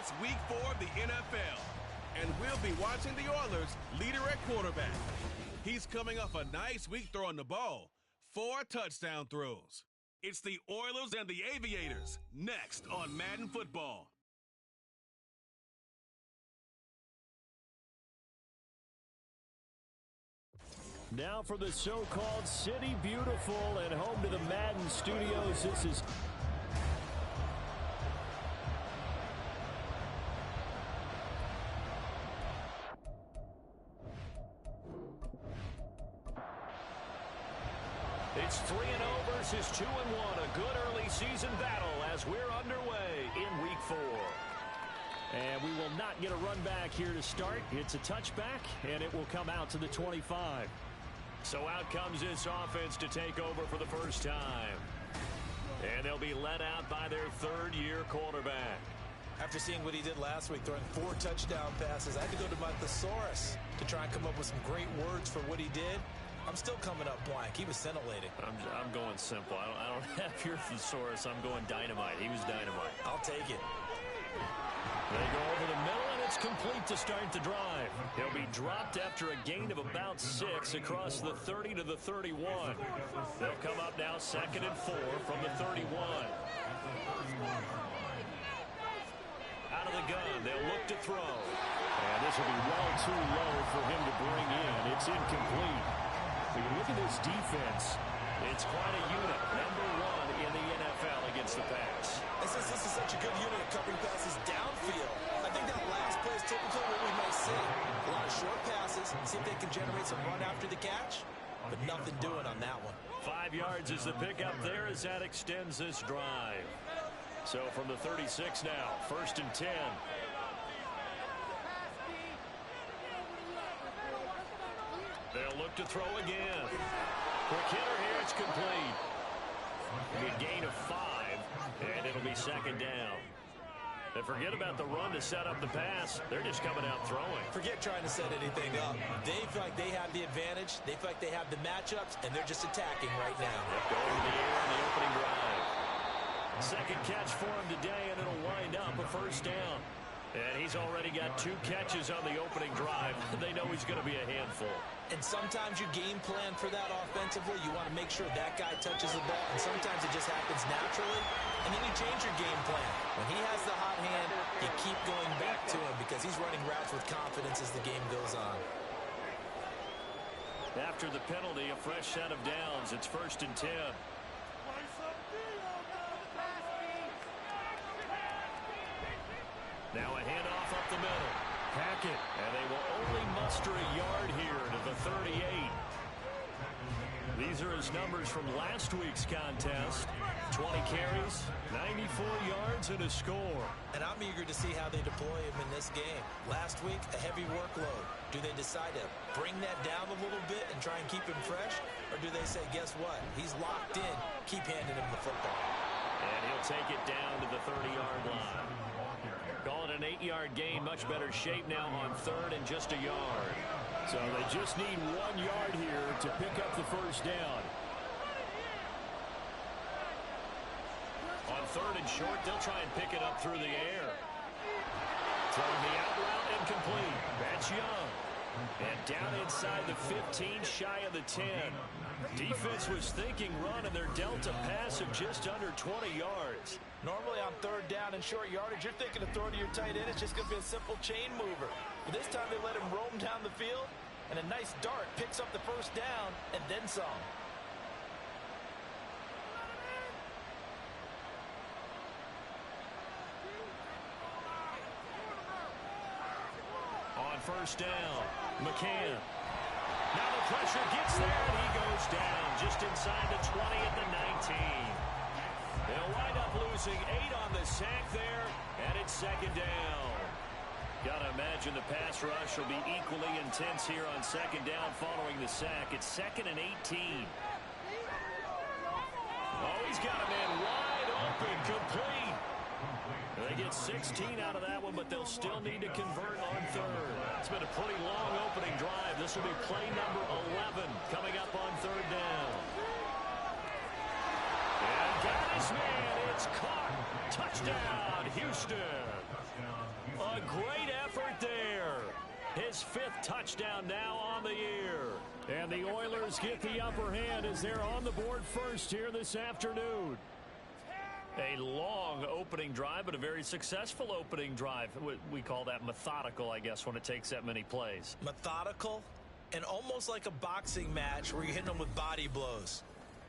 It's week 4 of the NFL, and we'll be watching the Oilers' leader at quarterback. He's coming off a nice week throwing the ball, 4 touchdown throws. It's the Oilers and the Aviators, next on Madden Football. Now for the so-called City Beautiful and home to the Madden Studios. This is It's 3-0 versus 2-1. A good early season battle as we're underway in Week 4. And we will not get a run back here to start. It's a touchback, and it will come out to the 25. So out comes this offense to take over for the first time. And they'll be led out by their third-year quarterback. After seeing what he did last week, throwing 4 touchdown passes, I had to go to my thesaurus to try and come up with some great words for what he did. I'm still coming up blank. He was scintillating. I'm going simple. I don't have your thesaurus. I'm going dynamite. He was dynamite. I'll take it. They go over the middle, and it's complete to start the drive. He'll be dropped after a gain of about 6 across the 30 to the 31. They'll come up now 2nd and 4 from the 31. Out of the gun, they'll look to throw. And this will be well too low for him to bring in. It's incomplete. When you look at this defense, it's quite a unit. Number 1 in the NFL against the pass. This is such a good unit of covering passes downfield. I think that last play is typically what we might see. A lot of short passes, see if they can generate some run after the catch, but nothing doing on that one. 5 yards is the pickup there as that extends this drive. So from the 36 now, 1st and 10. They'll look to throw again. Quick hitter here, it's complete. A gain of 5, and it'll be 2nd down. And forget about the run to set up the pass. They're just coming out throwing. Forget trying to set anything up. They feel like they have the advantage. They feel like they have the matchups, and they're just attacking right now. Going to the air on the opening drive. 2nd catch for him today, and it'll wind up a 1st down. And he's already got 2 catches on the opening drive. They know he's going to be a handful. And sometimes you game plan for that offensively. You want to make sure that guy touches the ball. And sometimes it just happens naturally. And then you change your game plan. When he has the hot hand, you keep going back to him because he's running routes with confidence as the game goes on. After the penalty, a fresh set of downs. It's 1st and 10. Now a handoff up the middle. Hackett, and they will only muster a yard here to the 38. These are his numbers from last week's contest. 20 carries, 94 yards, and a score. And I'm eager to see how they deploy him in this game. Last week, a heavy workload. Do they decide to bring that down a little bit and try and keep him fresh? Or do they say, guess what? He's locked in. Keep handing him the football. And he'll take it down to the 30-yard line. Call it an 8-yard gain. Much better shape now on 3rd and just a yard. So they just need 1 yard here to pick up the 1st down. On 3rd and short, they'll try and pick it up through the air. Throwing the out route incomplete. That's Young. And down inside the 15, shy of the 10. Defense was thinking run, and they're dealt a pass of just under 20 yards. Normally on 3rd down and short yardage, you're thinking of throwing to your tight end. It's just going to be a simple chain mover. But this time they let him roam down the field, and a nice dart picks up the 1st down and then some. On 1st down, McCann. Now the pressure gets there, and he goes down just inside the 20 at the 19. They'll wind up losing 8 on the sack there, and it's 2nd down. Got to imagine the pass rush will be equally intense here on 2nd down following the sack. It's 2nd and 18. Oh, he's got a man wide open, complete. They get 16 out of that one, but they'll still need to convert on 3rd. It's been a pretty long opening drive. This will be play number 11 coming up on 3rd down. And got his man. It's caught. Touchdown, Houston. A great effort there. His 5th touchdown now on the year. And the Oilers get the upper hand as they're on the board first here this afternoon. A long opening drive, but a very successful opening drive. We call that methodical, I guess, when it takes that many plays. Methodical and almost like a boxing match where you're hitting them with body blows.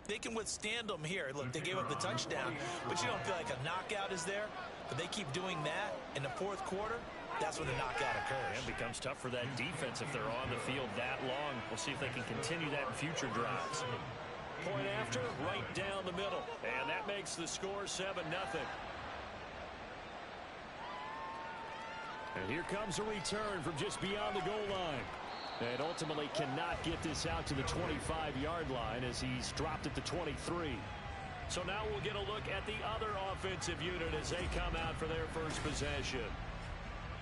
They can withstand them here. Look, they gave up the touchdown, but you don't feel like a knockout is there. But they keep doing that in the 4th quarter. That's when the knockout occurs. And it becomes tough for that defense if they're on the field that long. We'll see if they can continue that in future drives. Point after, right down the middle. And that makes the score 7-0. And here comes a return from just beyond the goal line. And ultimately cannot get this out to the 25-yard line as he's dropped at the 23. So now we'll get a look at the other offensive unit as they come out for their first possession.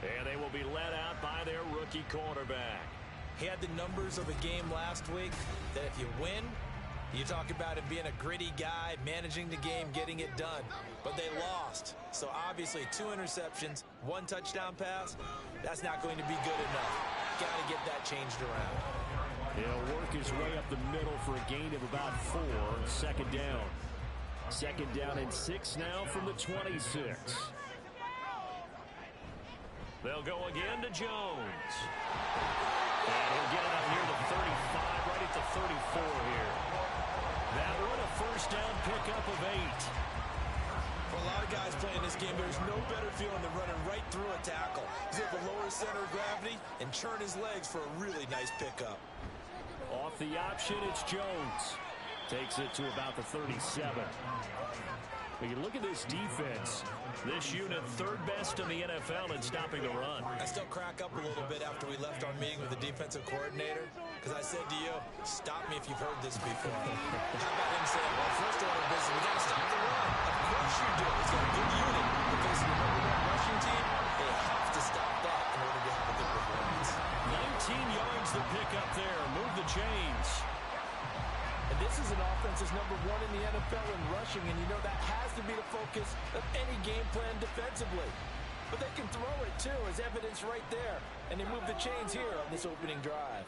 And they will be led out by their rookie quarterback. He had the numbers of a game last week that if you win, you talk about him being a gritty guy, managing the game, getting it done. But they lost. So obviously 2 interceptions, 1 touchdown pass, that's not going to be good enough. Got to get that changed around. He'll work his way up the middle for a gain of about 4. 2nd down. 2nd down and 6 now from the 26. They'll go again to Jones. And he'll get it up near the 35, right at the 34 here. That one a first down pickup of 8. For a lot of guys playing this game, there's no better feeling than running right through a tackle. He's able to lower his center of gravity and churn his legs for a really nice pickup. Off the option, it's Jones. Takes it to about the 37. When you look at this defense, this unit 3rd best in the NFL in stopping the run. I still crack up a little bit after we left our meeting with the defensive coordinator because I said to you, stop me if you've heard this before. How about him saying, well, first order of business, we got to stop the run. Of course you do. It's got a good unit. They're facing the #1 rushing team. They have to stop that in order to have a good performance. 19 yards to pick up there. Move the chains. And this is an offense that's #1 in the NFL in rushing, and you know that has to be the focus of any game plan defensively. But they can throw it, too, as evidence right there. And they move the chains here on this opening drive.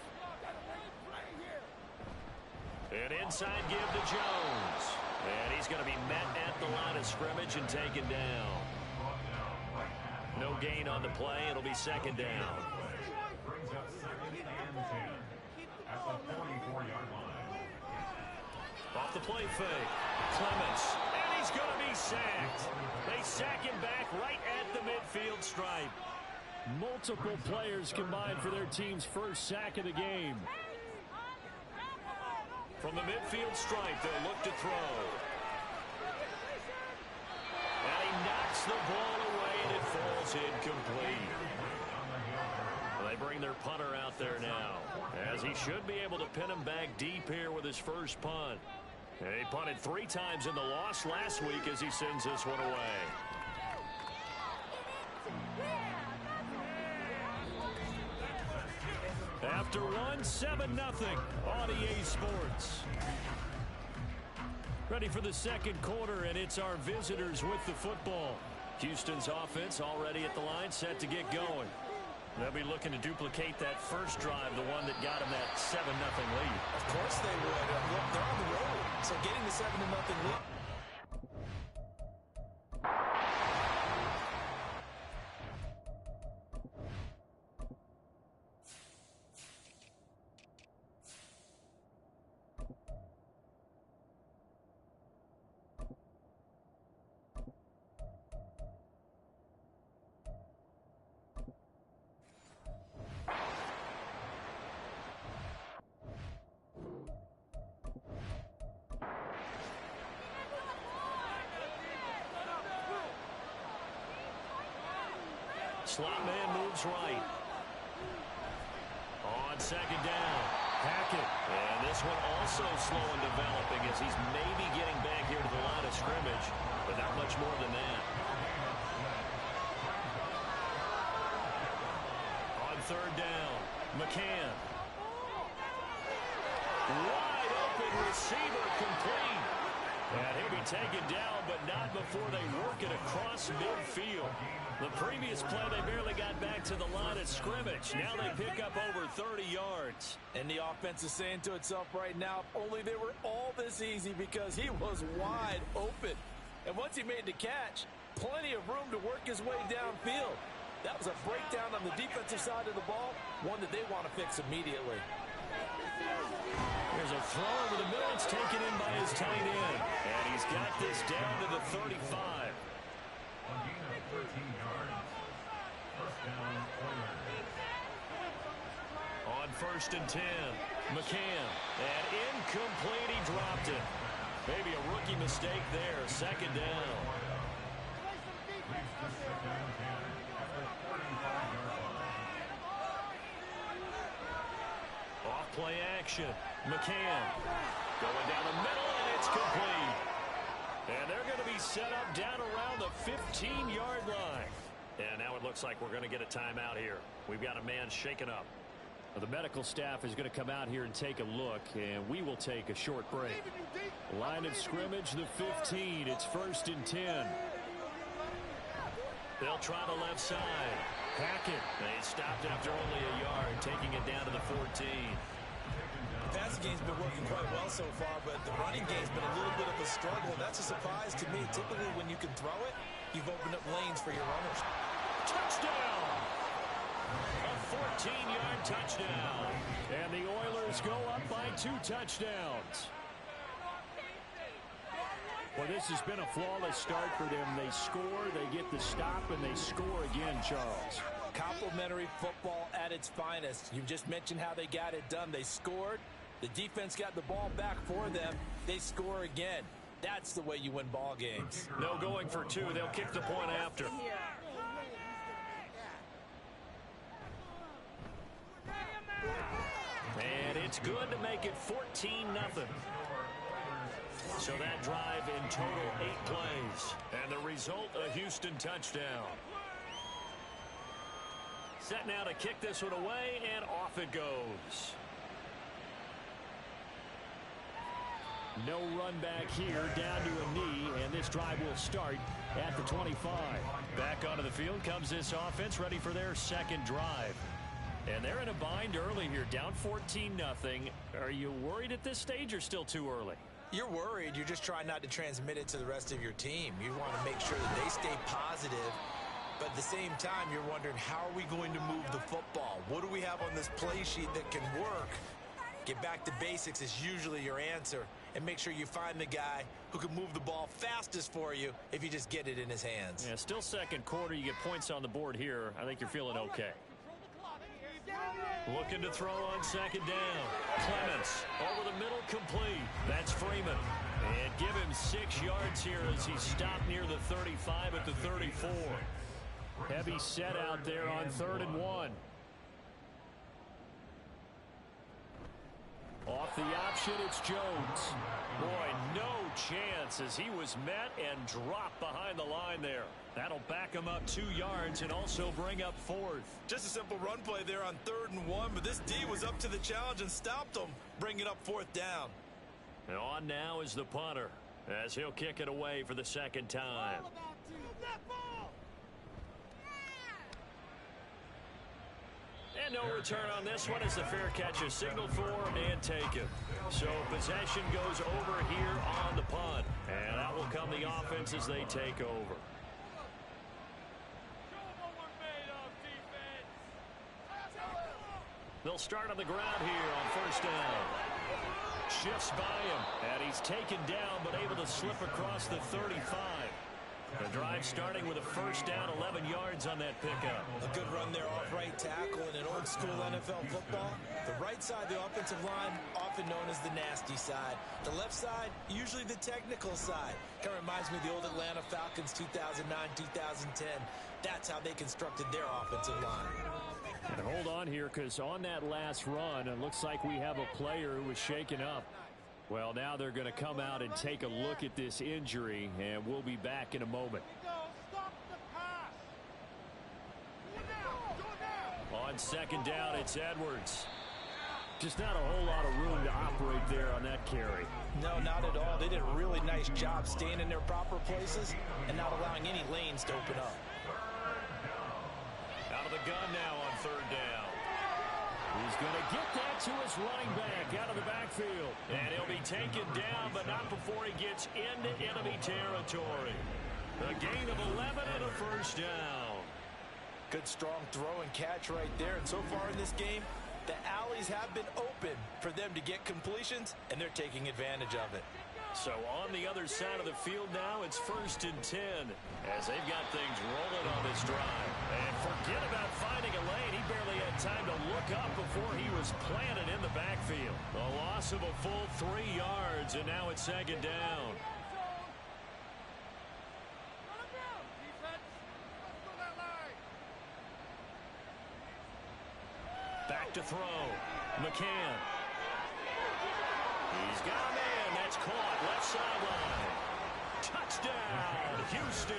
An inside give to Jones. And he's going to be met at the line of scrimmage and taken down. No gain on the play. It'll be 2nd down. Brings up 2nd and 10 at the 44-yard line. Off the play fake. Clements. And he's going to be sacked. They sack him back right at the midfield stripe. Multiple players combined for their team's first sack of the game. From the midfield stripe, they'll look to throw. And he knocks the ball away, and it falls incomplete. Well, they bring their punter out there now, as he should be able to pin him back deep here with his first punt. And he punted 3 times in the loss last week as he sends this one away. After one, 7-0 on EA Sports. Ready for the 2nd quarter, and it's our visitors with the football. Houston's offense already at the line, set to get going. They'll be looking to duplicate that first drive, the one that got them that 7-0 lead. Of course they would. Look, they're on the road, so getting the 7-0 lead. Slot man moves right. On 2nd down, Hackett. And this one also slow in developing as he's maybe getting back here to the line of scrimmage, but not much more than that. On 3rd down, McCann. Wide open receiver complete. And he'll be taken down, but not before they work it across midfield. The previous play, they barely got back to the line of scrimmage. Now they pick up over 30 yards. And the offense is saying to itself right now, if only they were all this easy, because he was wide open. And once he made the catch, plenty of room to work his way downfield. That was a breakdown on the defensive side of the ball, one that they want to fix immediately. There's a throw over the middle. It's taken in by his tight end. And he's got this down to the 35. A gain of 13 yards. First down, Oilers. On 1st and 10, McCann. And incomplete. He dropped it. Maybe a rookie mistake there. 2nd down. Leads to 2nd and 10 at the 45-yard line. Off play action. McCann going down the middle, and it's complete. And they're going to be set up down around the 15-yard line. And now it looks like we're going to get a timeout here. We've got a man shaken up. Well, the medical staff is going to come out here and take a look, and we will take a short break. Line of scrimmage, the 15. It's 1st and 10. They'll try the left side. Hackett. They stopped after only a yard, taking it down to the 14. The passing game's been working quite well so far, but the running game's been a little bit of a struggle. That's a surprise to me. Typically, when you can throw it, you've opened up lanes for your runners. Touchdown! A 14-yard touchdown. And the Oilers go up by 2 touchdowns. Well, this has been a flawless start for them. They score, they get the stop, and they score again, Charles. Complimentary football at its finest. You just mentioned how they got it done. They scored. The defense got the ball back for them. They score again. That's the way you win ball games. No going for 2. They'll kick the point after. And it's good to make it 14-0. So that drive in total 8 plays. And the result, a Houston touchdown. Set now to kick this one away, and off it goes. No run back here, down to a knee, and this drive will start at the 25. Back onto the field comes this offense, ready for their 2nd drive. And they're in a bind early here, down 14-0. Are you worried at this stage or still too early? You're worried. You're just trying not to transmit it to the rest of your team. You want to make sure that they stay positive. But at the same time, you're wondering, how are we going to move the football? What do we have on this play sheet that can work? Get back to basics is usually your answer. And make sure you find the guy who can move the ball fastest for you if you just get it in his hands. Yeah, still 2nd quarter. You get points on the board here. I think you're feeling okay. Looking to throw on 2nd down. Clements over the middle, complete. That's Freeman. And give him 6 yards here as he stopped near the 35 at the 34. Heavy set out there on 3rd and 1. Off the option, it's Jones. Boy, no chance as he was met and dropped behind the line there. That'll back him up 2 yards and also bring up 4th. Just a simple run play there on 3rd and 1, but this D was up to the challenge and stopped him, bringing up 4th down. And on now is the punter as he'll kick it away for the 2nd time. And no return on this one as the fair catch is signaled for and taken. So possession goes over here on the punt. And that will come the offense as they take over. They'll start on the ground here on 1st down. Shifts by him, and he's taken down but able to slip across the 35. The drive starting with a 1st down, 11 yards on that pickup. A good run there off right tackle in an old school NFL football. The right side, the offensive line, often known as the nasty side. The left side, usually the technical side. Kind of reminds me of the old Atlanta Falcons 2009, 2010. That's how they constructed their offensive line. And hold on here, because on that last run, it looks like we have a player who was shaken up. Well, now they're going to come out and take a look at this injury, and we'll be back in a moment. On 2nd down, it's Edwards. Just not a whole lot of room to operate there on that carry. No, not at all. They did a really nice job staying in their proper places and not allowing any lanes to open up. Out of the gun now on third down. He's going to get that to his running back out of the backfield. And he'll be taken down, but not before he gets into enemy territory. A gain of 11 and a first down. Good strong throw and catch right there. And so far in this game, the alleys have been open for them to get completions, and they're taking advantage of it. So on the other side of the field now, it's 1st and 10 as they've got things rolling on this drive. And forget about finding a lane. He barely had time to look up before he was planted in the backfield. A loss of a full 3 yards, and now it's 2nd down. Back to throw. McCann. He's got a man. That's caught. Left sideline. Touchdown, Houston.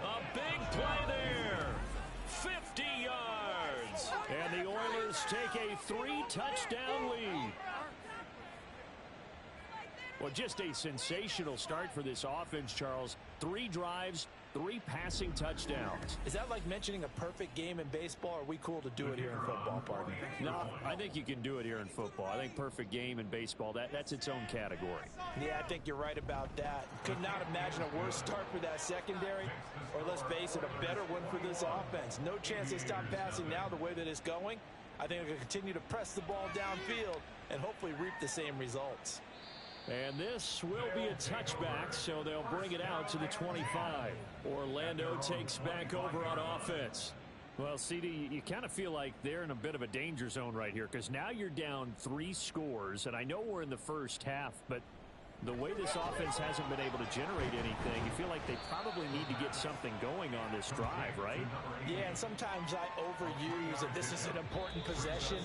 A big play there. 50 yards. And the Oilers take a 3-touchdown lead. Well, just a sensational start for this offense, Charles. 3 drives, 3 passing touchdowns. Is that like mentioning a perfect game in baseball, or are we cool to do it here in football, partner? No, I think you can do it here in football. I think perfect game in baseball, that's its own category. Yeah, I think you're right about that. Could not imagine a worse start for that secondary, or let's face it, a better one for this offense. No chance they stop passing now the way that it's going. I think they're going to continue to press the ball downfield and hopefully reap the same results. And this will be a touchback, so they'll bring it out to the 25. Orlando takes back over on offense. Well, CD, you kind of feel like they're in a bit of a danger zone right here, because now you're down 3 scores, and I know we're in the first half, but the way this offense hasn't been able to generate anything, you feel like they probably need to get something going on this drive, right? Yeah, and sometimes I overuse that this is an important possession.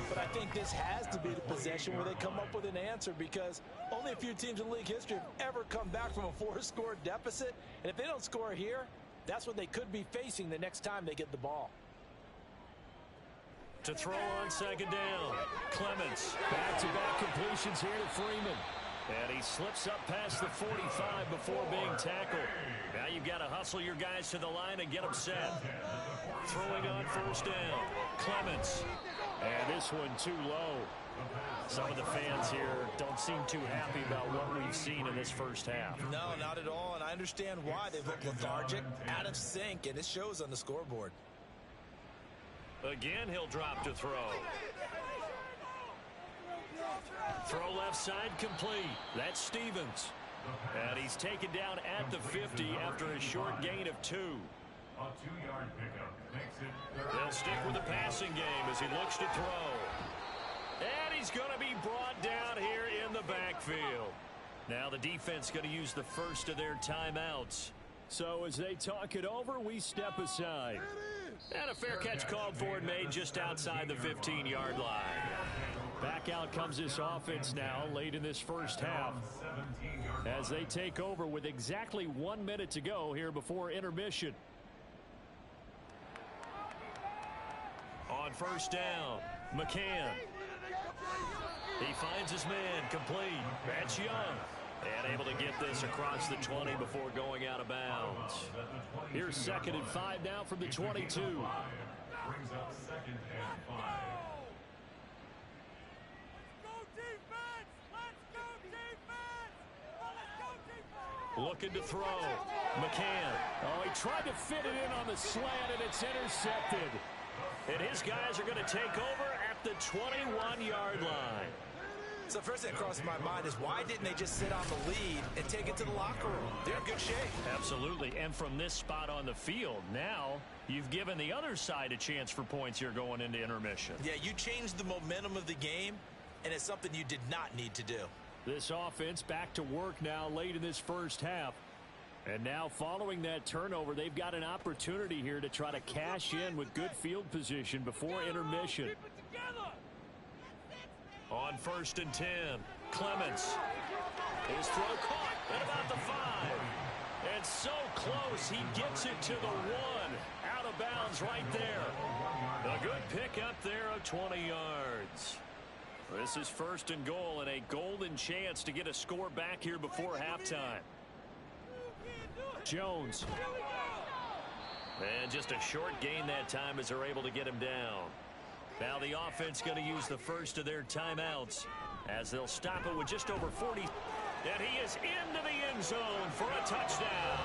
But I think this has to be the possession where they come up with an answer, because only a few teams in league history have ever come back from a 4-score deficit. And if they don't score here, that's what they could be facing the next time they get the ball. To throw on 2nd down, Clements. Back-to-back completions here to Freeman. And he slips up past the 45 before being tackled. Now you've got to hustle your guys to the line and get them set. Throwing on 1st down, Clements. And this one too low. Some of the fans here don't seem too happy about what we've seen in this first half. No, not at all, and I understand why. They look lethargic, out of sync, and it shows on the scoreboard. Again, he'll drop to throw. Throw left side complete. That's Stevens. And he's taken down at the 50 after a short gain of 2. A 2-yard pickup makes it. They'll stick with the passing game as he looks to throw. And he's going to be brought down here in the backfield. Now the defense going to use the first of their timeouts. So as they talk it over, we step aside. And a fair catch called for and made just outside the 15-yard line. Back out comes this offense now late in this first half as they take over with exactly 1 minute to go here before intermission. On 1st down, McCann. He finds his man complete. That's Young. And able to get this across the 20 before going out of bounds. Here's 2nd and 5 now from the 22. Brings up 2nd and 5. Looking to throw. McCann. Oh, he tried to fit it in on the slant, and it's intercepted. And his guys are going to take over at the 21-yard line. So first thing that crosses my mind is, why didn't they just sit on the lead and take it to the locker room? They're in good shape. Absolutely. And from this spot on the field, now you've given the other side a chance for points here going into intermission. Yeah, you changed the momentum of the game, and it's something you did not need to do. This offense back to work now late in this first half. And now following that turnover, they've got an opportunity here to try to cash in with good field position before intermission. On 1st and 10, Clements. His throw caught at about the 5. And so close, he gets it to the 1. Out of of bounds right there. A good pickup there of 20 yards. This is 1st and goal and a golden chance to get a score back here before halftime. Jones. And just a short gain that time as they're able to get him down. Now the offense going to use the first of their timeouts as they'll stop it with just over 40. And he is into the end zone for a touchdown.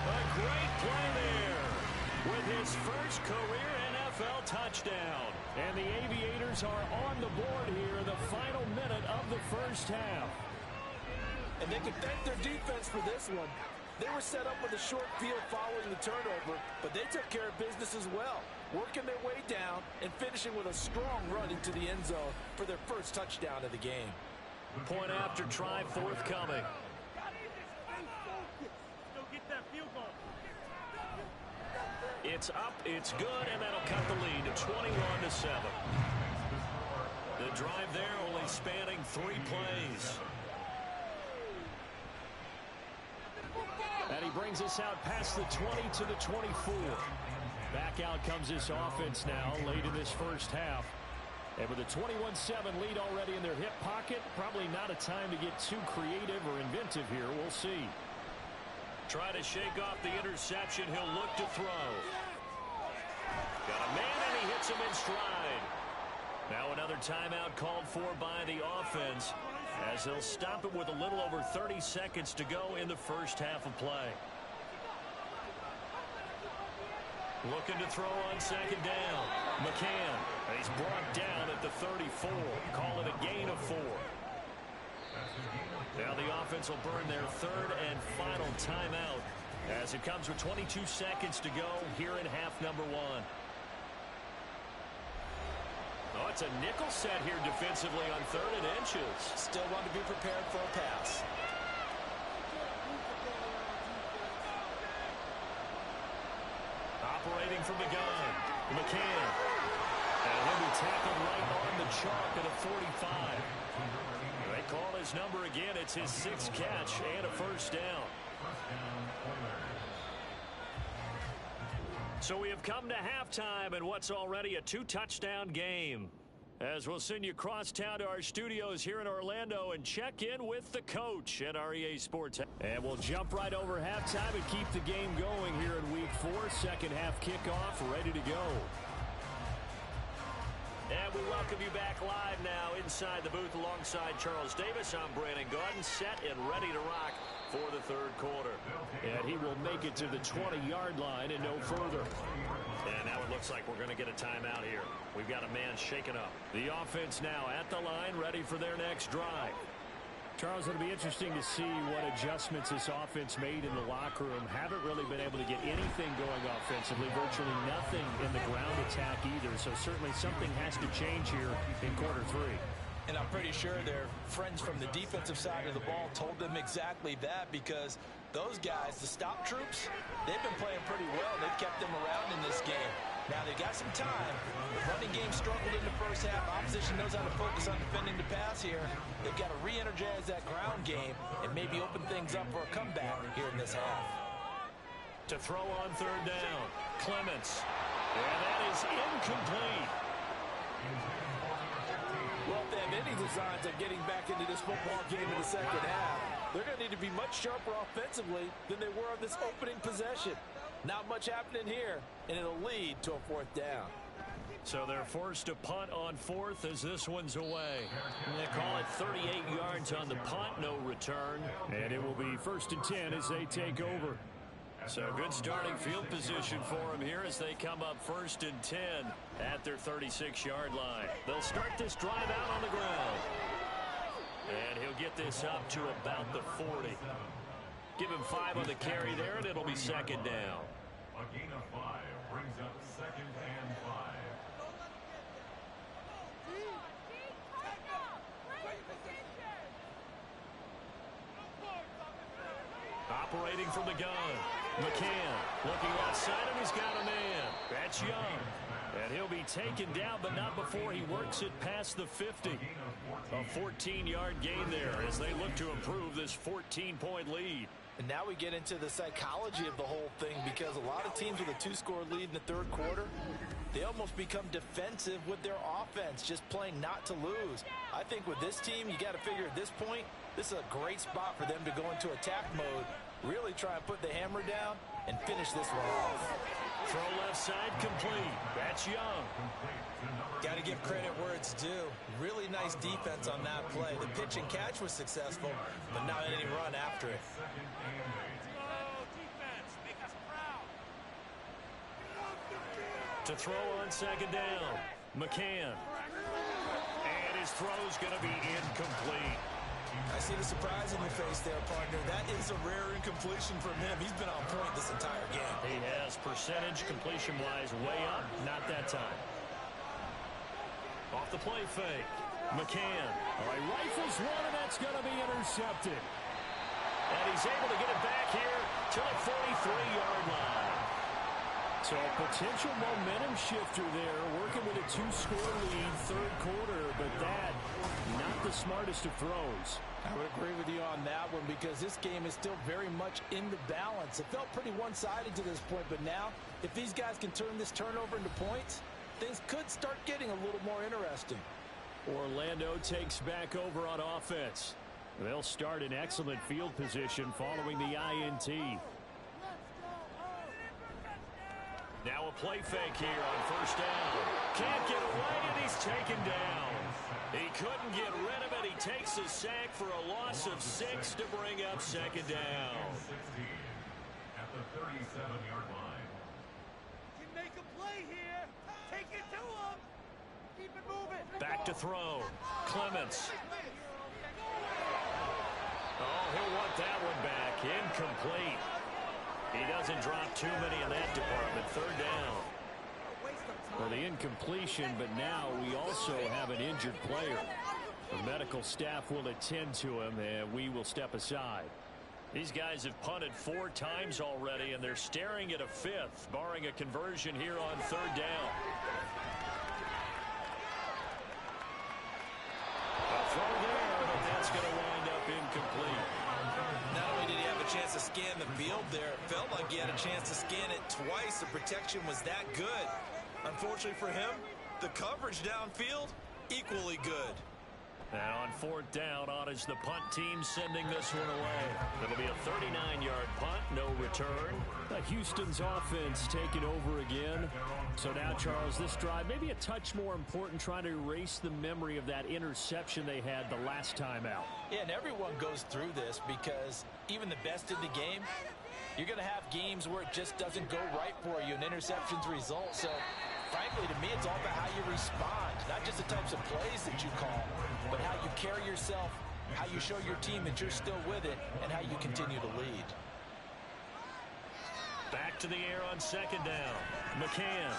A great play there with his first career NFL touchdown. And the Aviators are on the board here in the final minute of the first half. And they can thank their defense for this one. They were set up with a short field following the turnover, but they took care of business as well, working their way down and finishing with a strong run into the end zone for their first touchdown of the game. Point after try forthcoming. It's up, it's good, and that'll cut the lead to 21-7. The drive there only spanning 3 plays. And he brings us out past the 20 to the 24. Back out comes this offense now late in this first half. And with a 21-7 lead already in their hip pocket, probably not a time to get too creative or inventive here. We'll see. Try to shake off the interception. He'll look to throw. Got a man, and he hits him in stride. Now another timeout called for by the offense as they'll stop it with a little over 30 seconds to go in the first half of play. Looking to throw on 2nd down. McCann. He's brought down at the 34. Call it a gain of 4. Now the offense will burn their 3rd and final timeout as it comes with 22 seconds to go here in half number 1. Oh, it's a nickel set here defensively on 3rd and inches. Still want to be prepared for a pass. Operating from the gun, McCann. And he'll be tackled right on the chalk at a 45. They call his number again. It's his 6th catch and a first down. So we have come to halftime in what's already a 2-touchdown game. As we'll send you across town to our studios here in Orlando and check in with the coach at REA Sports. And we'll jump right over halftime and keep the game going here in week 4. Second half kickoff ready to go. And we welcome you back live now inside the booth alongside Charles Davis. I'm Brandon Gaudin, set and ready to rock for the 3rd quarter. And he will make it to the 20-yard line and no further. And now it looks like we're going to get a timeout here. We've got a man shaken up. The offense now at the line, ready for their next drive. Charles, it'll be interesting to see what adjustments this offense made in the locker room. Haven't really been able to get anything going offensively. Virtually nothing in the ground attack either. So certainly something has to change here in quarter 3. And I'm pretty sure their friends from the defensive side of the ball told them exactly that, because those guys, the stop troops, they've been playing pretty well. They've kept them around in this game. Now they got some time. The running game struggled in the first half. Opposition knows how to focus on defending the pass here. They've got to re-energize that ground game and maybe open things up for a comeback here in this half. To throw on 3rd down, Clements. And that is incomplete. Well, if they have any designs of getting back into this football game in the second half, they're going to need to be much sharper offensively than they were on this opening possession. Not much happening here, and it'll lead to a 4th down. So they're forced to punt on 4th as this one's away. And they call it 38 yards on the punt, no return. And it will be 1st and 10 as they take over. So good starting field position for them here as they come up 1st and 10 at their 36-yard line. They'll start this drive out on the ground. And he'll get this up to about the 40. Give him 5 on the carry there, and it'll be 2nd down. A gain of 5 brings up 2nd and 5. Operating from the gun, McCann looking outside, and he's got a man. That's Young. And he'll be taken down, but not before he works it past the 50. A 14-yard gain there as they look to improve this 14-point lead. And now we get into the psychology of the whole thing, because a lot of teams with a 2-score lead in the third quarter, they almost become defensive with their offense, just playing not to lose. I think with this team, you got to figure at this point, this is a great spot for them to go into attack mode, really try and put the hammer down and finish this one off. Throw left side complete. That's Young. Got to give credit where it's due. Really nice defense on that play. The pitch and catch was successful, but not any run after it. To throw on second down, McCann. And his throw's going to be incomplete. I see the surprise in your face there, partner. That is a rare incompletion from him. He's been on point this entire game. He has percentage completion-wise way up. Not that time. Off the play fake. McCann. All right, rifles one, and that's going to be intercepted. And he's able to get it back here to the 43-yard line. So a potential momentum shifter there, working with a 2-score lead, third quarter, but that, not the smartest of throws. I would agree with you on that one, because this game is still very much in the balance. It felt pretty one-sided to this point, but now, if these guys can turn this turnover into points, things could start getting a little more interesting. Orlando takes back over on offense. They'll start in excellent field position following the INT. Now a play fake here on first down. Can't get away, and he's taken down. He couldn't get rid of it. He takes a sack for a loss of 6 to bring up second down. At the 37-yard line. You make a play here. Take it to him. Keep it moving. Back to throw. Clements. Oh, he'll want that one back. Incomplete. He doesn't drop too many in that department. Third down. Well, the incompletion, but now we also have an injured player. The medical staff will attend to him, and we will step aside. These guys have punted 4 times already, and they're staring at a 5th, barring a conversion here on third down. A throw there, but that's going to wind up incomplete. Not only did he have a chance to scan the field there, it felt like he had a chance to scan it twice. The protection was that good. Unfortunately for him, the coverage downfield, equally good. And on fourth down, on is the punt team sending this one away. It'll be a 39-yard punt, no return. Houston's offense taking over again. So now, Charles, this drive maybe a touch more important, trying to erase the memory of that interception they had the last time out. Yeah, and everyone goes through this, because even the best in the game, you're going to have games where it just doesn't go right for you, and interceptions result. So, frankly, to me, it's all about how you respond, not just the types of plays that you call, but how you carry yourself, how you show your team that you're still with it, and how you continue to lead. Back to the air on second down. McCann.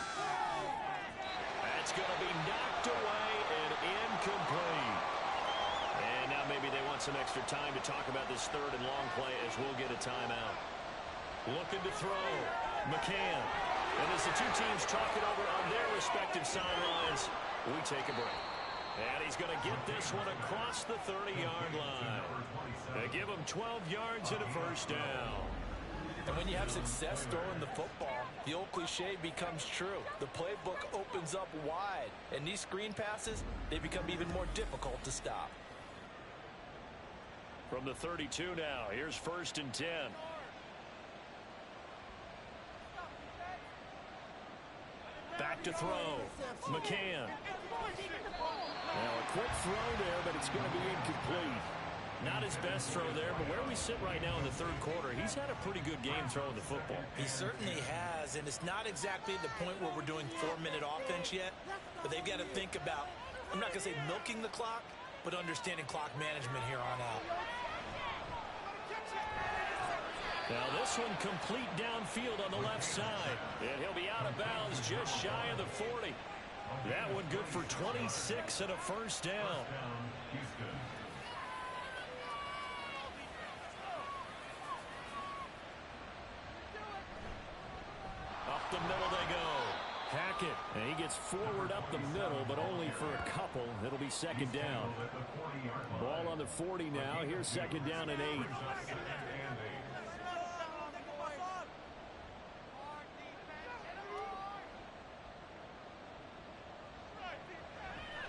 That's going to be knocked away and incomplete. And now maybe they want some extra time to talk about this third and long play, as we'll get a timeout. Looking to throw. McCann. And as the two teams talk it over on their respective sidelines, we take a break. And he's going to get this one across the 30-yard line. They give him 12 yards and a first down. And when you have success throwing the football, the old cliche becomes true. The playbook opens up wide, and these screen passes, they become even more difficult to stop. From the 32 now, here's first and 10. Back to throw. McCann. Now a quick throw there, but it's going to be incomplete. Not his best throw there, but where we sit right now in the third quarter, he's had a pretty good game throwing the football. He certainly has, and it's not exactly the point where we're doing 4-minute offense yet, but they've got to think about, I'm not going to say milking the clock, but understanding clock management here on out. Now this one complete downfield on the left side, and he'll be out of bounds just shy of the 40. That one good for 26 and a first down. Up the middle they go. Hackett, and he gets forward up the middle, but only for a couple. It'll be second down. Ball on the 40 now. Here's second down and 8.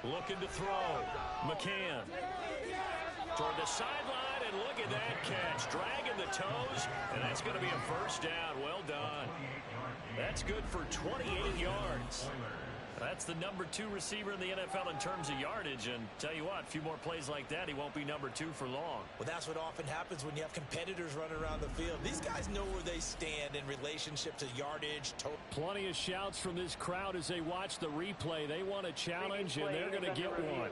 Looking to throw. McCann. Toward the sideline, and look at that catch. Dragging the toes, and that's going to be a first down. Well done. That's good for 28 yards. That's the number 2 receiver in the NFL in terms of yardage. And tell you what, a few more plays like that, he won't be number 2 for long. Well, that's what often happens when you have competitors running around the field. These guys know where they stand in relationship to yardage. Plenty of shouts from this crowd as they watch the replay. They want a challenge, and they're going to get one.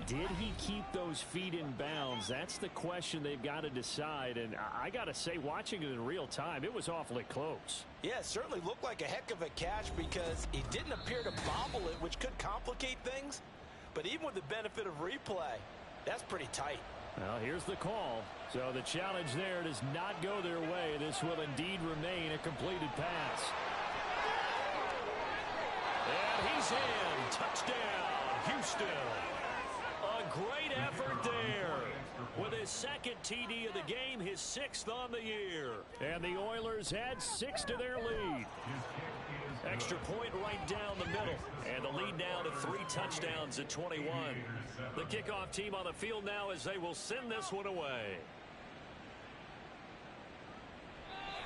Did he keep those feet in bounds? That's the question they've got to decide. And I got to say, watching it in real time, it was awfully close. Yeah, it certainly looked like a heck of a catch because he didn't appear to bobble it, which could complicate things. But even with the benefit of replay, that's pretty tight. Well, here's the call. So the challenge there does not go their way. This will indeed remain a completed pass. And he's in. Touchdown, Houston. Great effort there. With his second TD of the game, his 6th on the year. And the Oilers add 6 to their lead. Extra point right down the middle. And the lead now to 3 touchdowns at 21. The kickoff team on the field now as they will send this one away.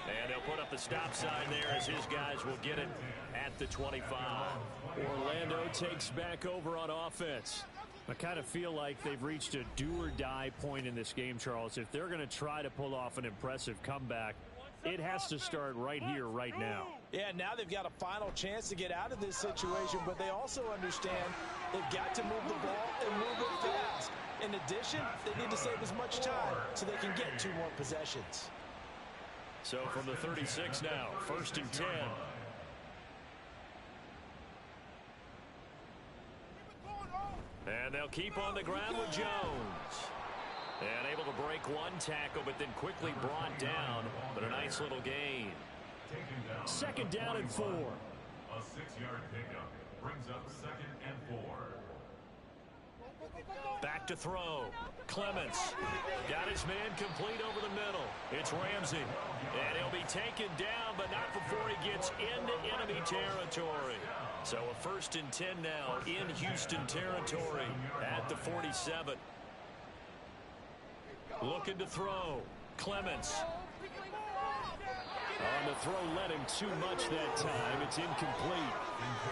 And they'll put up the stop sign there as his guys will get it at the 25. Orlando takes back over on offense. I kind of feel like they've reached a do-or-die point in this game, Charles. If they're going to try to pull off an impressive comeback, it has to start right here, right now. Yeah, now they've got a final chance to get out of this situation, but they also understand they've got to move the ball and move it fast. In addition, they need to save as much time so they can get 2 more possessions. So from the 36 now, 1st and 10. And they'll keep on the ground with Jones. And able to break one tackle, but then quickly brought down. But a nice little gain. 2nd down and 4. A 6-yard pickup brings up 2nd and 4. Back to throw. Clements got his man complete over the middle. It's Ramsey. And he'll be taken down, but not before he gets into enemy territory. So a 1st and 10 now in Houston territory at the 47. Looking to throw. Clements. On the throw, led him too much that time. It's incomplete.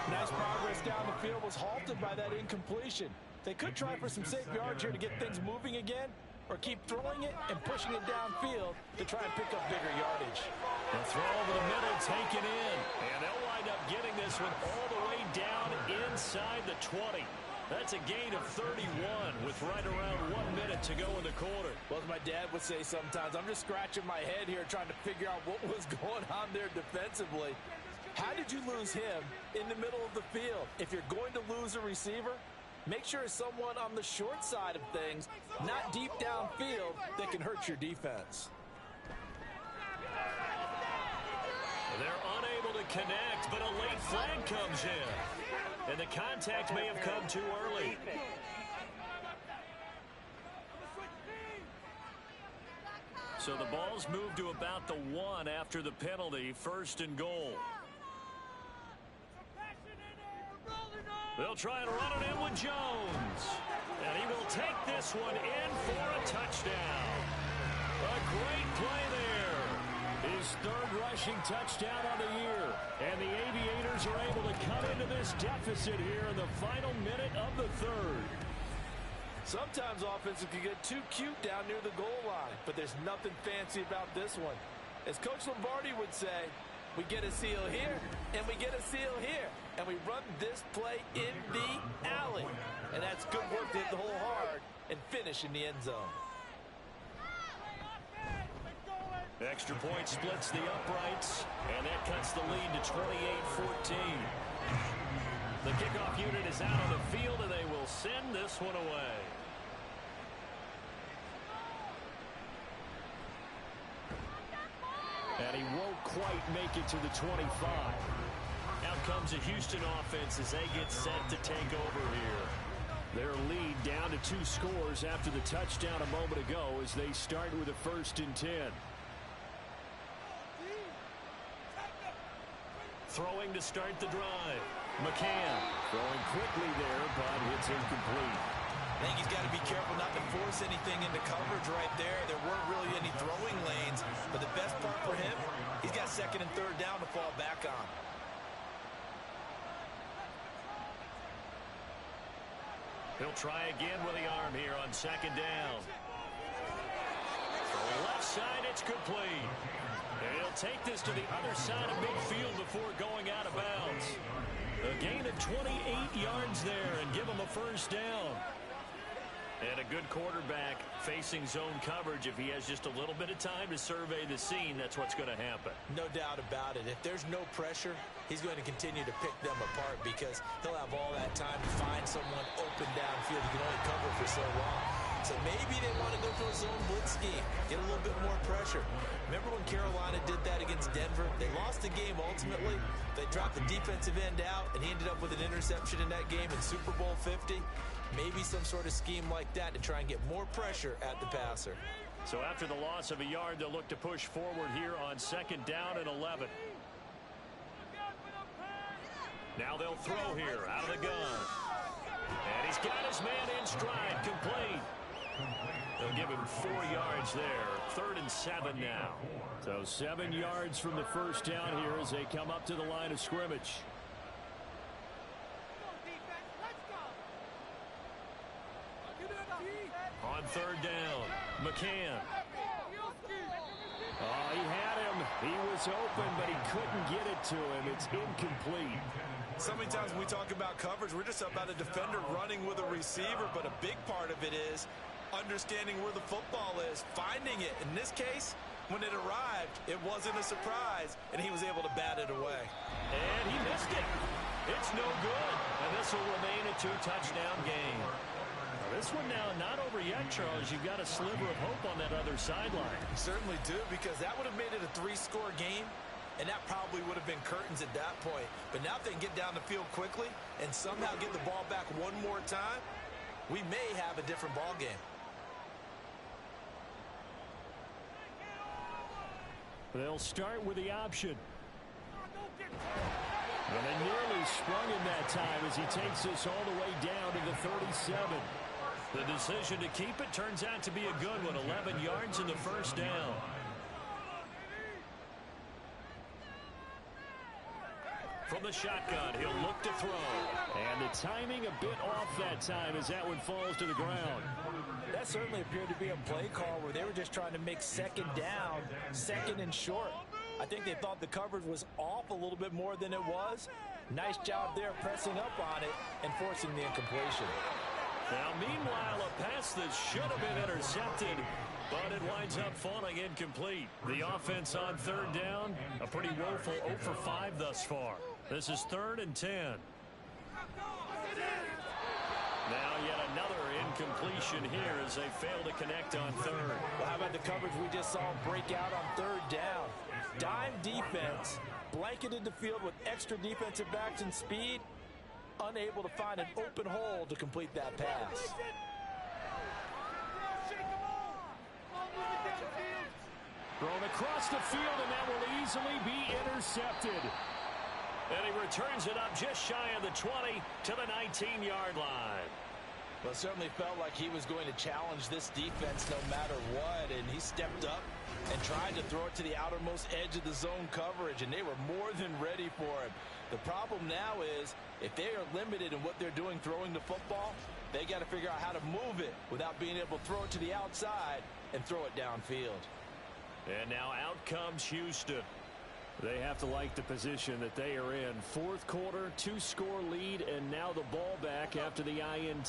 Nice progress down the field was halted by that incompletion. They could try for some safe yards here to get things moving again, or keep throwing it and pushing it downfield to try and pick up bigger yardage. The throw over the middle taken in, and they'll wind up getting this one all the way down inside the 20. That's a gain of 31 with right around 1 minute to go in the quarter. Well, as my dad would say sometimes, I'm just scratching my head here trying to figure out what was going on there defensively. How did you lose him in the middle of the field? If you're going to lose a receiver, make sure it's someone on the short side of things, not deep downfield, that can hurt your defense. They're unable to connect, but a late flag comes in. And the contact may have come too early. So the ball's moved to about the 1 after the penalty, 1st and goal. They'll try and run it in with Jones. And he will take this one in for a touchdown. A great play there. His 3rd rushing touchdown on the year. And the Aviators are able to cut into this deficit here in the final minute of the 3rd. Sometimes offenses can get too cute down near the goal line, but there's nothing fancy about this one. As Coach Lombardi would say, we get a seal here, and we get a seal here. And we run this play in the alley. And that's good work to hit the hole hard and finish in the end zone. Extra point splits the uprights, and that cuts the lead to 28-14. The kickoff unit is out on the field, and they will send this one away. And he won't quite make it to the 25. Out comes a Houston offense as they get set to take over here. Their lead down to 2 scores after the touchdown a moment ago as they start with a 1st and 10. Throwing to start the drive. McCann throwing quickly there, but it's incomplete. I think he's got to be careful not to force anything into coverage right there. There weren't really any throwing lanes, but the best part for him, he's got second and third down to fall back on. He'll try again with the arm here on second down. Left side, it's complete. And he'll take this to the other side of midfield before going out of bounds. A gain of 28 yards there and give him a first down. And a good quarterback facing zone coverage. If he has just a little bit of time to survey the scene, that's what's going to happen. No doubt about it. If there's no pressure, he's going to continue to pick them apart because he'll have all that time to find someone open downfield. He can only cover for so long. So maybe they want to go for a zone blitz scheme, get a little bit more pressure. Remember when Carolina did that against Denver? They lost the game ultimately. They dropped the defensive end out, and he ended up with an interception in that game in Super Bowl 50. Maybe some sort of scheme like that to try and get more pressure at the passer. So after the loss of a yard, they'll look to push forward here on second down and 11. Now they'll throw here out of the gun. And he's got his man in stride, complete. They'll give him 4 yards there. 3rd and 7 now. So 7 yards from the first down here as they come up to the line of scrimmage. On 3rd down, McCann. Oh, he had him. He was open, but he couldn't get it to him. It's incomplete. So many times when we talk about coverage, we're just about a defender running with a receiver, but a big part of it is understanding where the football is, finding it. In this case, when it arrived, it wasn't a surprise, and he was able to bat it away. And he missed it. It's no good. And this will remain a 2-touchdown game. Now this one now not over yet, Charles. You've got a sliver of hope on that other sideline. You certainly do, because that would have made it a 3-score game, and that probably would have been curtains at that point. But now if they can get down the field quickly and somehow get the ball back one more time, we may have a different ball game. They'll start with the option. And it nearly sprung him that time as he takes this all the way down to the 37. The decision to keep it turns out to be a good one. 11 yards in the first down. From the shotgun, he'll look to throw. And the timing a bit off that time as that one falls to the ground. That certainly appeared to be a play call where they were just trying to make second down, second and short. I think they thought the coverage was off a little bit more than it was. Nice job there pressing up on it and forcing the incompletion. Now, meanwhile, a pass that should have been intercepted, but it winds up falling incomplete. The offense on 3rd down, a pretty woeful 0 for 5 thus far. This is 3rd and 10. Now yet another incompletion here as they fail to connect on 3rd. Well, how about the coverage we just saw break out on 3rd down? Dime defense, blanketed the field with extra defensive backs and speed, unable to find an open hole to complete that pass. Thrown across the field, and that will easily be intercepted. And he returns it up just shy of the 20 to the 19-yard line. Well, it certainly felt like he was going to challenge this defense no matter what, and he stepped up and tried to throw it to the outermost edge of the zone coverage, and they were more than ready for him. The problem now is if they are limited in what they're doing throwing the football, they got to figure out how to move it without being able to throw it to the outside and throw it downfield. And now out comes Houston. They have to like the position that they are in. 4th quarter, 2-score lead, and now the ball back after the INT. Watch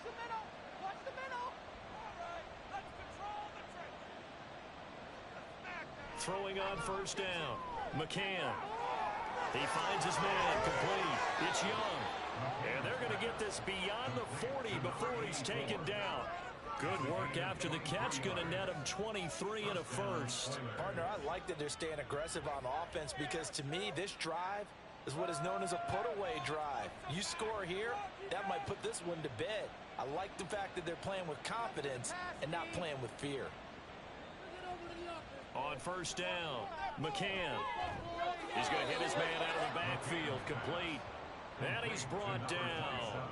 the middle. Watch the middle. All right, let's control the trenches. Throwing on 1st down. McCann. He finds his man complete. It's Young. And they're going to get this beyond the 40 before he's taken down. Good work after the catch. Going to net him 23 and a first. Partner, I like that they're staying aggressive on offense because to me, this drive is what is known as a put-away drive. You score here, that might put this one to bed. I like the fact that they're playing with confidence and not playing with fear. On first down, McCann. He's going to hit his man out of the backfield, complete. And he's brought down.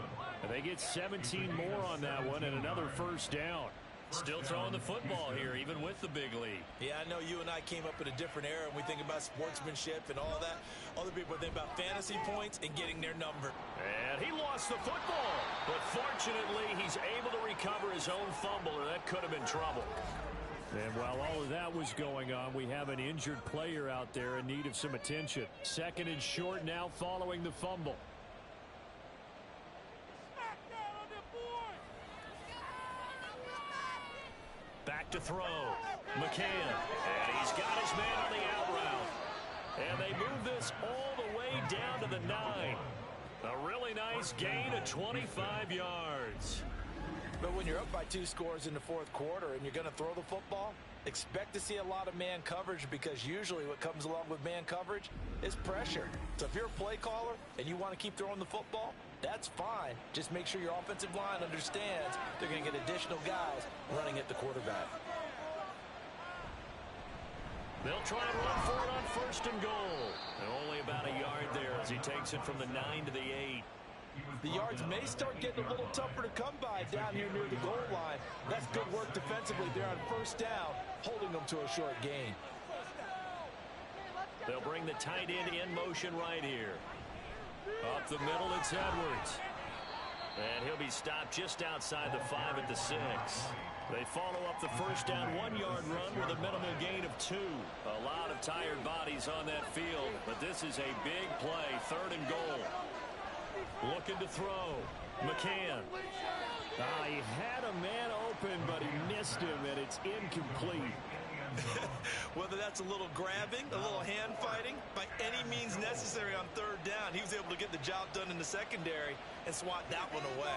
And they get 17 more on that one and another first down. Still throwing the football here, even with the big lead. Yeah, I know you and I came up in a different era, and we think about sportsmanship and all that. Other people think about fantasy points and getting their number. And he lost the football. But fortunately, he's able to recover his own fumble, or that could have been trouble. And while all of that was going on, we have an injured player out there in need of some attention. Second and short now following the fumble. Back to throw. McCann. And he's got his man on the out route. And they move this all the way down to the 9. A really nice gain of 25 yards. But when you're up by 2 scores in the fourth quarter and you're going to throw the football, expect to see a lot of man coverage, because usually what comes along with man coverage is pressure. So if you're a play caller and you want to keep throwing the football, that's fine. Just make sure your offensive line understands they're going to get additional guys running at the quarterback. They'll try and run for it on first and goal. And only about a yard there as he takes it from the 9 to the 8. The yards may start getting a little tougher to come by down here near the goal line. That's good work defensively there on first down, holding them to a short gain. They'll bring the tight end in motion right here. Up the middle, it's Edwards. And he'll be stopped just outside the 5 at the 6. They follow up the first down 1-yard run with a minimal gain of 2. A lot of tired bodies on that field, but this is a big play, third and goal. Looking to throw. McCann. He had a man open, but he missed him, and it's incomplete. Whether that's a little grabbing, a little hand fighting, by any means necessary on third down, he was able to get the job done in the secondary and swat that one away.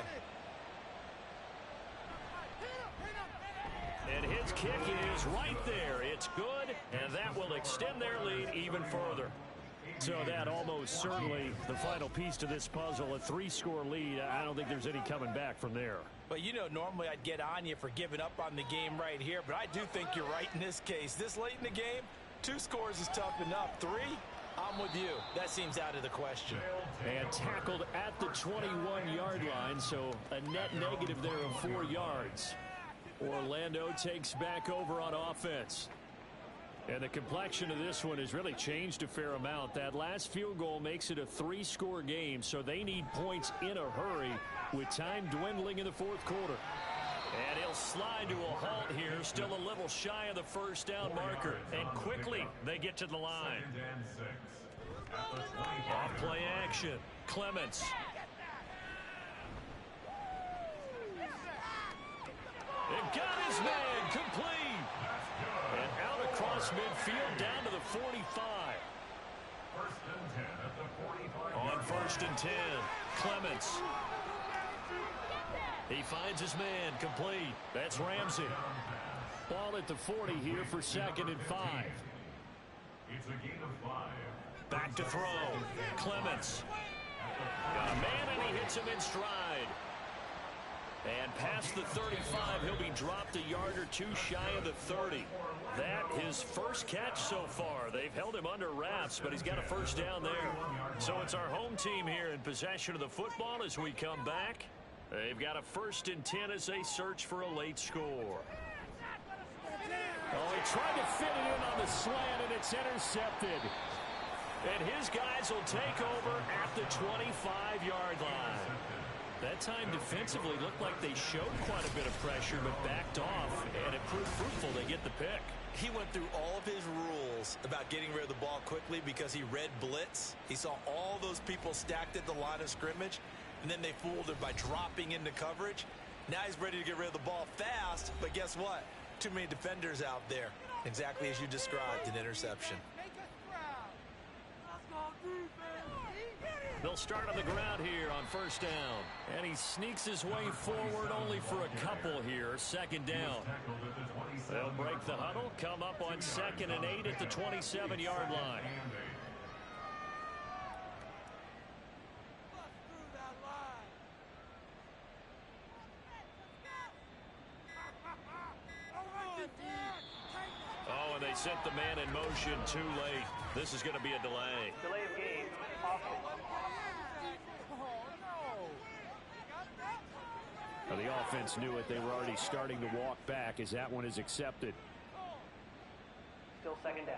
And his kick is right there. It's good, and that will extend their lead even further. So that almost certainly the final piece to this puzzle, a 3-score lead. I don't think there's any coming back from there. But, you know, normally I'd get on you for giving up on the game right here, but I do think you're right in this case. This late in the game, 2 scores is tough enough. 3, I'm with you. That seems out of the question. And tackled at the 21-yard line, so a net negative there of 4 yards. Orlando takes back over on offense. And the complexion of this one has really changed a fair amount. That last field goal makes it a 3-score game, so they need points in a hurry with time dwindling in the fourth quarter. And he'll slide to a halt here, still a little shy of the first down marker. And quickly they get to the line. Off play action. Clements. And got his man complete. And out across midfield down to the 45. On first and 10, Clements. He finds his man complete. That's Ramsey. Ball at the 40 here for second and 5. It's a gain of 5. Back to throw. Clements. Got a man and he hits him in stride. And past the 35, he'll be dropped a yard or 2 shy of the 30. That his first catch so far. They've held him under wraps, but he's got a first down there. So it's our home team here in possession of the football as we come back. They've got a first and 10 as they search for a late score. Oh, he tried to fit it in on the slant, and it's intercepted. And his guys will take over at the 25-yard line. That time defensively looked like they showed quite a bit of pressure but backed off, and it proved fruitful. They get the pick. He went through all of his rules about getting rid of the ball quickly because he read blitz. He saw all those people stacked at the line of scrimmage, and then they fooled him by dropping into coverage. Now he's ready to get rid of the ball fast, but guess what? Too many defenders out there. Exactly as you described, an interception. They'll start on the ground here on first down. And he sneaks his way forward only for a couple here. Second down. They'll break the huddle, come up on second and 8 at the 27-yard line. sent the man in motion too late. This is going to be a delay. Delay of game. Offense. Now, the offense knew it. They were already starting to walk back as that one is accepted. Still second down.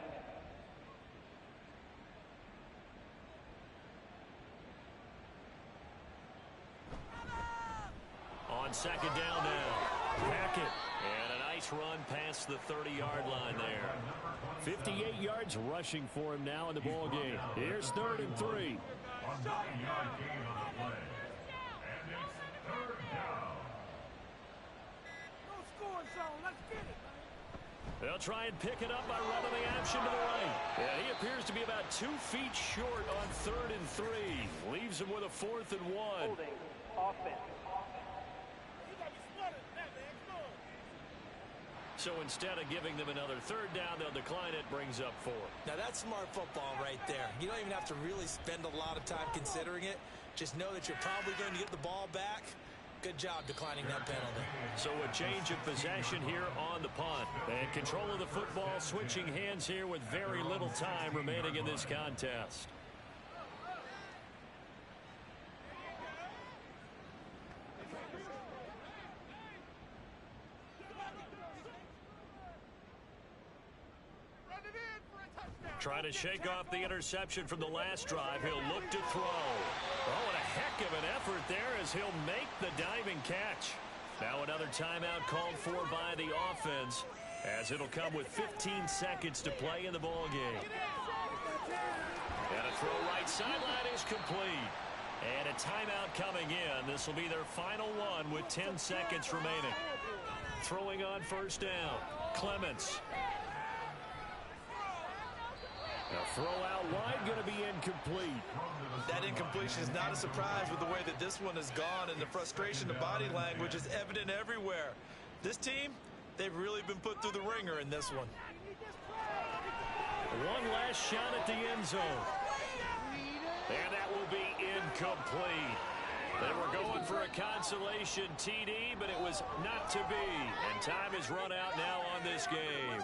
On second down now. Hackett. And a nice run past the 30-yard line there. 58 yards rushing for him now in the ball game. Here's 3rd and 3. A 9-yard gain on the play. And it's 3rd down. No scoring zone. Let's get it. They'll try and pick it up by running the action to the right. And he appears to be about 2 feet short on 3rd and 3. Leaves him with a 4th and 1. Holding. Offense. So instead of giving them another 3rd down, they'll decline it, brings up 4. Now, that's smart football right there. You don't even have to really spend a lot of time considering it. Just know that you're probably going to get the ball back. Good job declining that penalty. So a change of possession here on the punt. And control of the football switching hands here with very little time remaining in this contest. Trying to shake off the interception from the last drive. He'll look to throw. Oh, what a heck of an effort there as he'll make the diving catch. Now another timeout called for by the offense as it'll come with 15 seconds to play in the ball game. And a throw right sideline is complete. And a timeout coming in. This will be their final one with 10 seconds remaining. Throwing on 1st down. Clements. Now throw out wide, going to be incomplete. That incompletion is not a surprise with the way that this one has gone, and the frustration, the body language is evident everywhere. This team, they've really been put through the ringer in this one. One last shot at the end zone. And that will be incomplete. They were going for a consolation TD, but it was not to be. And time is run out now on this game.